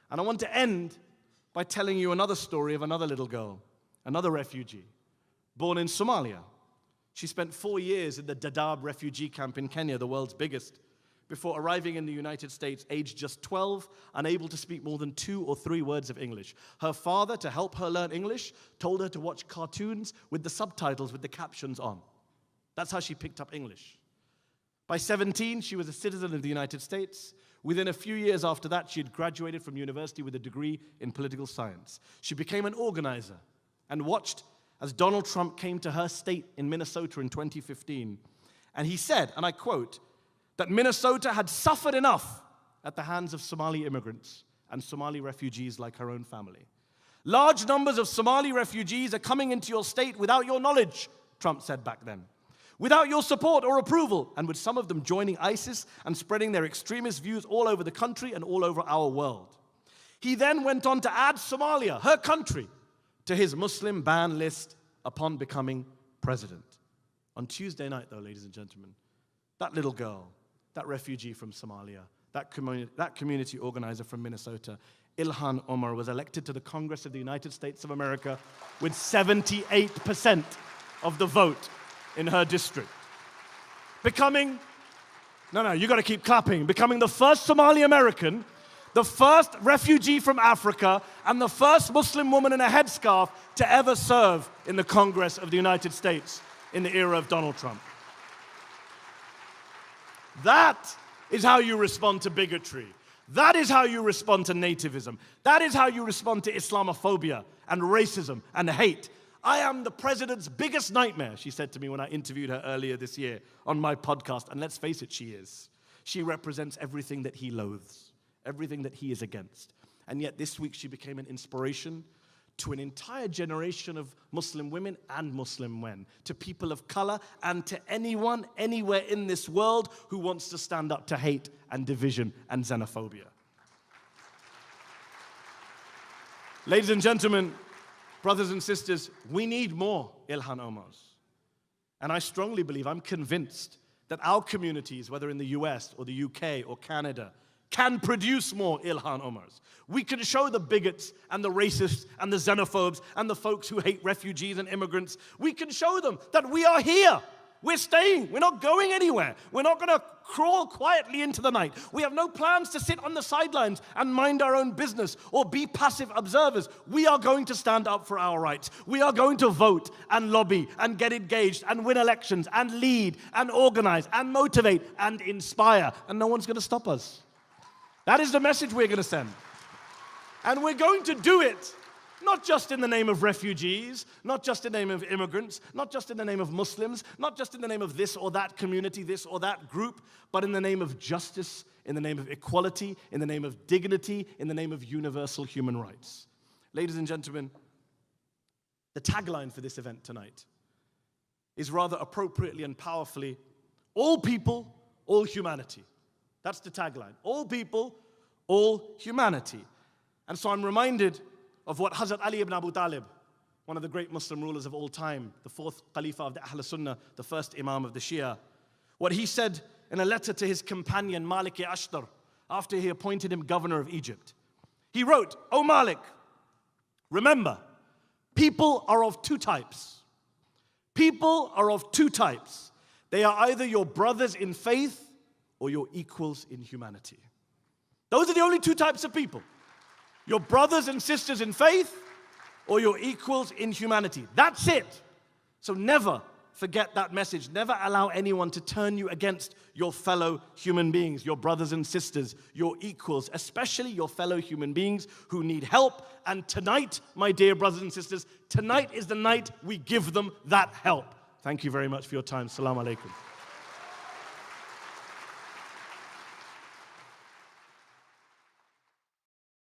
And I want to end by telling you another story of another little girl, another refugee, born in Somalia. She spent 4 years in the Dadaab refugee camp in Kenya, the world's biggest, before arriving in the United States, aged just 12, unable to speak more than 2 or 3 words of English. Her father, to help her learn English, told her to watch cartoons with the subtitles with the captions on. That's how she picked up English. By 17, she was a citizen of the United States. Within a few years after that, she had graduated from university with a degree in political science. She became an organizer and watched as Donald Trump came to her state in Minnesota in 2015. And he said, and I quote, that Minnesota had suffered enough at the hands of Somali immigrants and Somali refugees like her own family. Large numbers of Somali refugees are coming into your state without your knowledge, Trump said back then, without your support or approval, and with some of them joining ISIS and spreading their extremist views all over the country and all over our world. He then went on to add Somalia, her country, to his Muslim ban list upon becoming president. On Tuesday night, though, ladies and gentlemen, that little girl, that refugee from Somalia, that community organizer from Minnesota, Ilhan Omar, was elected to the Congress of the United States of America with 78% of the vote in her district. Becoming, you gotta keep clapping, becoming the first Somali American, the first refugee from Africa, and the first Muslim woman in a headscarf to ever serve in the Congress of the United States in the era of Donald Trump. That is how you respond to bigotry. That is how you respond to nativism. That is how you respond to Islamophobia and racism and hate. I am the president's biggest nightmare, she said to me when I interviewed her earlier this year on my podcast. And let's face it, she is. She represents everything that he loathes, everything that he is against. And yet this week she became an inspiration to an entire generation of Muslim women and Muslim men, to people of color, and to anyone, anywhere in this world who wants to stand up to hate and division and xenophobia. Ladies and gentlemen, brothers and sisters, we need more Ilhan Omars. And I strongly believe, I'm convinced, that our communities, whether in the US or the UK or Canada, can produce more Ilhan Omars. We can show the bigots and the racists and the xenophobes and the folks who hate refugees and immigrants, we can show them that we are here. We're staying. We're not going anywhere. We're not going to crawl quietly into the night. We have no plans to sit on the sidelines and mind our own business or be passive observers. We are going to stand up for our rights. We are going to vote and lobby and get engaged and win elections and lead and organize and motivate and inspire. And no one's going to stop us. That is the message we're going to send. And we're going to do it not just in the name of refugees, not just in the name of immigrants, not just in the name of Muslims, not just in the name of this or that community, this or that group, but in the name of justice, in the name of equality, in the name of dignity, in the name of universal human rights. Ladies and gentlemen, the tagline for this event tonight is rather appropriately and powerfully, all people, all humanity. That's the tagline. All people, all humanity. And so I'm reminded of what Hazrat Ali ibn Abu Talib, one of the great Muslim rulers of all time, the 4th Khalifa of the Ahl Sunnah, the first Imam of the Shia, what he said in a letter to his companion Malik Ashtar after he appointed him governor of Egypt. He wrote, "O Malik, remember, people are of 2 types. People are of 2 types. They are either your brothers in faith or your equals in humanity." Those are the only 2 types of people. Your brothers and sisters in faith or your equals in humanity. That's it. So never forget that message. Never allow anyone to turn you against your fellow human beings, your brothers and sisters, your equals, especially your fellow human beings who need help. And tonight, my dear brothers and sisters, tonight is the night we give them that help. Thank you very much for your time. Assalamu alaikum.